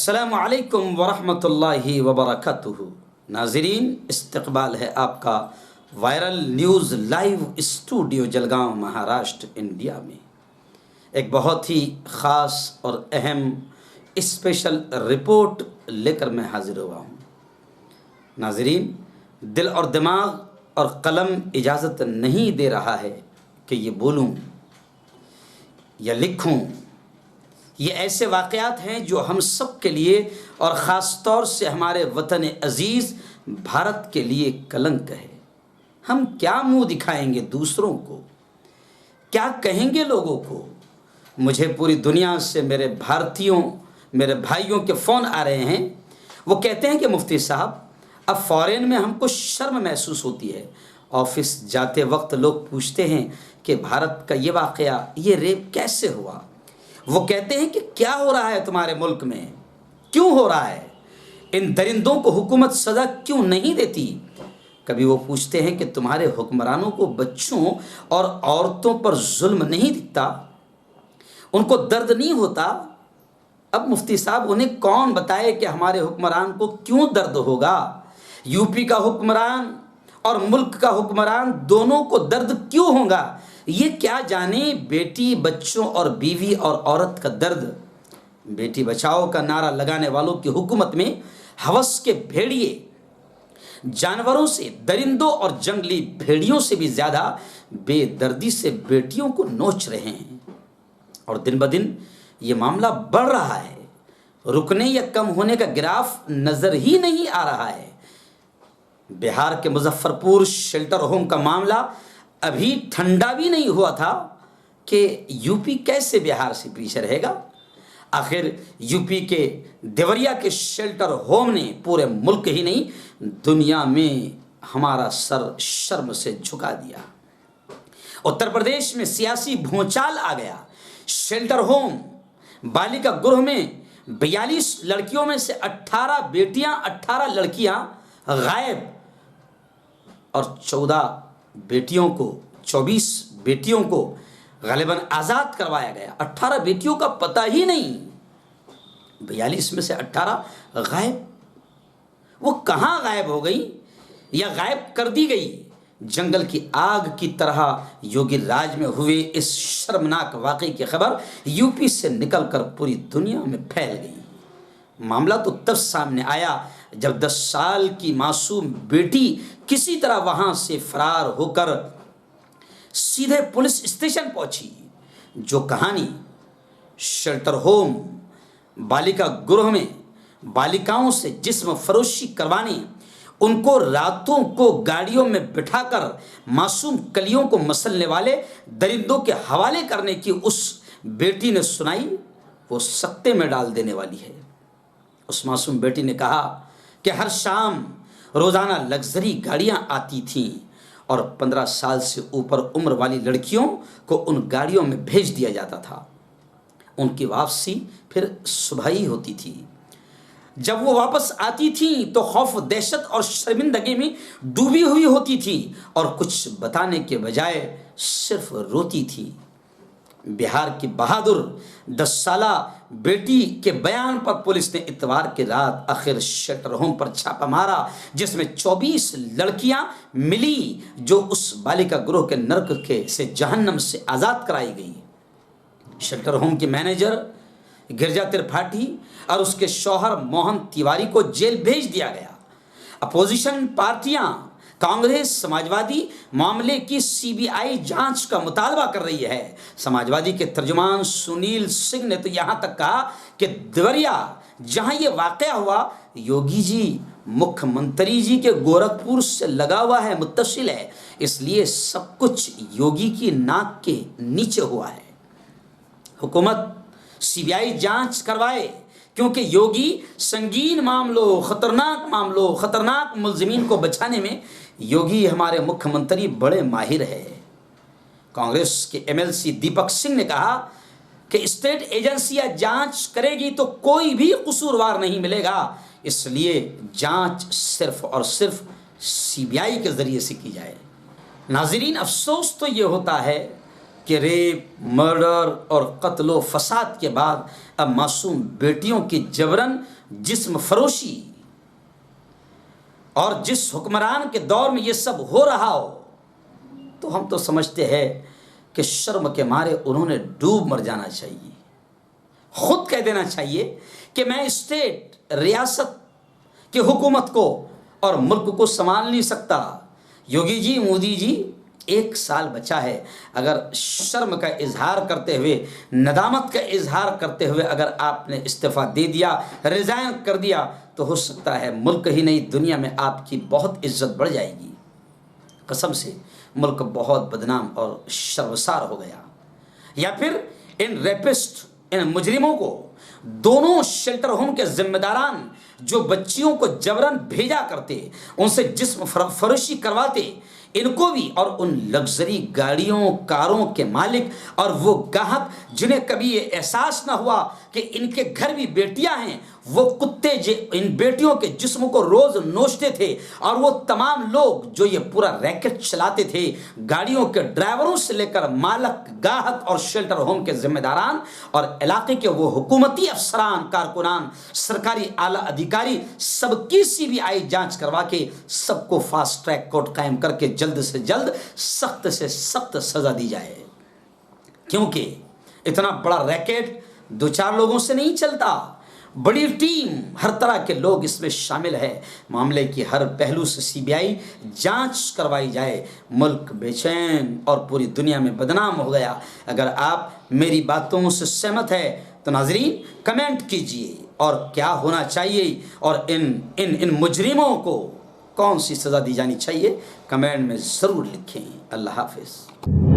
السلام علیکم ورحمۃ اللہ وبرکاتہ۔ ناظرین، استقبال ہے آپ کا viral news live studio Jalgaon Maharashtra India میں۔ ایک بہت ہی خاص اور اہم اسپیشل رپورٹ لے کر میں حاضر ہوا ہوں۔ ناظرین، دل اور دماغ اور قلم اجازت نہیں دے رہا ہے کہ یہ بولوں یا لکھوں۔ یہ ایسے واقعات ہیں جو ہم سب کے لیے اور خاص طور سے ہمارے وطن عزیز بھارت کے لیے کلنک ہے۔ ہم کیا منہ دکھائیں گے دوسروں کو؟ کیا کہیں گے لوگوں کو؟ مجھے پوری دنیا سے میرے بھائیوں کے فون آ رہے ہیں۔ وہ کہتے ہیں کہ مفتی صاحب، اب فورین میں ہم کو شرم محسوس ہوتی ہے۔ آفس جاتے وقت لوگ پوچھتے ہیں کہ بھارت کا یہ واقعہ، یہ ریپ کیسے ہوا؟ وہ کہتے ہیں کہ کیا ہو رہا ہے تمہارے ملک میں؟ کیوں ہو رہا ہے؟ ان درندوں کو حکومت سزا کیوں نہیں دیتی؟ کبھی وہ پوچھتے ہیں کہ تمہارے حکمرانوں کو بچوں اور عورتوں پر ظلم نہیں دکھتا؟ ان کو درد نہیں ہوتا؟ اب مفتی صاحب، انہیں کون بتائے کہ ہمارے حکمران کو کیوں درد ہوگا؟ یو پی کا حکمران اور ملک کا حکمران دونوں کو درد کیوں ہوگا؟ یہ کیا جانے بیٹی، بچوں اور بیوی اور عورت کا درد۔ بیٹی بچاؤ کا نعرہ لگانے والوں کی حکومت میں ہوس کے بھیڑیے جانوروں سے، درندوں اور جنگلی بھیڑیوں سے بھی زیادہ بے دردی سے بیٹیوں کو نوچ رہے ہیں، اور دن بدن یہ معاملہ بڑھ رہا ہے۔ رکنے یا کم ہونے کا گراف نظر ہی نہیں آ رہا ہے۔ بہار کے مظفر پور شیلٹر ہوم کا معاملہ ابھی ٹھنڈا بھی نہیں ہوا تھا کہ یو پی کیسے بہار سے پیچھے رہے گا؟ آخر یو پی کے دیوریا کے شیلٹر ہوم نے پورے ملک ہی نہیں، دنیا میں ہمارا سر شرم سے جھکا دیا۔ اتر پردیش میں سیاسی بھونچال آ گیا۔ شیلٹر ہوم بالیکا گروہ میں 42 لڑکیوں میں سے 18 لڑکیاں غائب اور 24 بیٹیوں کو غالباً آزاد کروایا گیا۔ 18 بیٹیوں کا پتہ ہی نہیں، 42 میں سے 18 غائب۔ وہ کہاں غائب ہو گئی یا غائب کر دی گئی؟ جنگل کی آگ کی طرح یوگی راج میں ہوئے اس شرمناک واقعے کی خبر یو پی سے نکل کر پوری دنیا میں پھیل گئی۔ معاملہ تو تب سامنے آیا جب 10 سال کی معصوم بیٹی کسی طرح وہاں سے فرار ہو کر سیدھے پولیس اسٹیشن پہنچی۔ جو کہانی شیلٹر ہوم بالیکا گروہ میں بالیکاؤں سے جسم فروشی کروانے، ان کو راتوں کو گاڑیوں میں بٹھا کر معصوم کلیوں کو مسلنے والے درندوں کے حوالے کرنے کی اس بیٹی نے سنائی، وہ سکتے میں ڈال دینے والی ہے۔ اس معصوم بیٹی نے کہا کہ ہر شام روزانہ لگژری گاڑیاں آتی تھیں اور 15 سال سے اوپر عمر والی لڑکیوں کو ان گاڑیوں میں بھیج دیا جاتا تھا۔ ان کی واپسی پھر صبح ہی ہوتی تھی۔ جب وہ واپس آتی تھیں تو خوف، دہشت اور شرمندگی میں ڈوبی ہوئی ہوتی تھی اور کچھ بتانے کے بجائے صرف روتی تھی۔ بہار کی بہادر 10 سالہ بیٹی کے بیان پر پولیس نے اتوار کی رات آخر شیلٹر ہوم پر چھاپا مارا، جس میں 24 لڑکیاں ملی جو اس بالیکا گروہ کے نرک سے جہنم سے آزاد کرائی گئی۔ شیلٹر ہوم کے مینیجر گرجا ترپاٹھی اور اس کے شوہر موہن تیواری کو جیل بھیج دیا گیا۔ اپوزیشن پارٹیاں کانگریس سماجوادی معاملے کی CBI جانچ کا مطالبہ کر رہی ہے۔ سماجوادی کے ترجمان سنیل سنگھ نے تو یہاں تک کہا کہ دیوریا جہاں یہ واقعہ ہوا، یوگی جی مکھیہ منتری جی کے گورکھپور سے لگا ہوا ہے، متصل ہے، اس لیے سب کچھ یوگی کی ناک کے نیچے ہوا ہے۔ حکومت CBI جانچ کروائے، کیونکہ یوگی سنگین معاملوں، خطرناک ملزمین کو بچانے میں یوگی ہمارے مکھیہ منتری بڑے ماہر ہے۔ کانگریس کے MLC دیپک سنگھ نے کہا کہ اسٹیٹ ایجنسیاں جانچ کرے گی تو کوئی بھی قصوروار نہیں ملے گا، اس لیے جانچ صرف اور صرف CBI کے ذریعے سے کی جائے۔ ناظرین، افسوس تو یہ ہوتا ہے کہ ریپ، مرڈر اور قتل و فساد کے بعد اب معصوم بیٹیوں کی جبراً جسم فروشی اور جس حکمران کے دور میں یہ سب ہو رہا ہو تو ہم تو سمجھتے ہیں کہ شرم کے مارے انہوں نے ڈوب مر جانا چاہیے، خود کہہ دینا چاہیے کہ میں اسٹیٹ ریاست کی حکومت کو اور ملک کو سنبھال نہیں سکتا۔ یوگی جی، مودی جی، 1 سال بچا ہے، اگر شرم کا اظہار کرتے ہوئے، ندامت کا اظہار کرتے ہوئے اگر آپ نے استعفیٰ دے دیا، ریزائن کر دیا تو ہو سکتا ہے ملک ہی نہیں دنیا میں آپ کی بہت عزت بڑھ جائے گی۔ قسم سے ملک بہت بدنام اور شرمسار ہو گیا۔ یا پھر ان ریپسٹ، ان مجرموں کو، دونوں شیلٹر ہوم کے ذمہ داران جو بچیوں کو جبراً بھیجا کرتے، ان سے جسم فروشی کرواتے، ان کو بھی، اور ان لگژری گاڑیوں کاروں کے مالک اور وہ گاہک جنہیں کبھی یہ احساس نہ ہوا کہ ان کے گھر بھی بیٹیاں ہیں، وہ کتے جو ان بیٹیوں کے جسم کو روز نوچتے تھے، اور وہ تمام لوگ جو یہ پورا ریکٹ چلاتے تھے، گاڑیوں کے ڈرائیوروں سے لے کر مالک، گاہک اور شیلٹر ہوم کے ذمہ داران اور علاقے کے وہ حکومتی افسران، کارکنان، سرکاری اعلیٰ ادھیکاری، سب کی CBI جانچ کروا کے سب کو فاسٹ ٹریک کورٹ قائم کر کے جلد سے جلد سخت سے سخت سزا دی جائے، کیونکہ اتنا بڑا ریکٹ 2-4 لوگوں سے نہیں چلتا، بڑی ٹیم، ہر طرح کے لوگ اس میں شامل ہے۔ معاملے کی ہر پہلو سے CBI جانچ کروائی جائے۔ ملک بے چین اور پوری دنیا میں بدنام ہو گیا۔ اگر آپ میری باتوں سے سہمت ہے تو ناظرین کمنٹ کیجئے، اور کیا ہونا چاہیے اور ان مجرموں کو کون سی سزا دی جانی چاہیے کمنٹ میں ضرور لکھیں۔ اللہ حافظ۔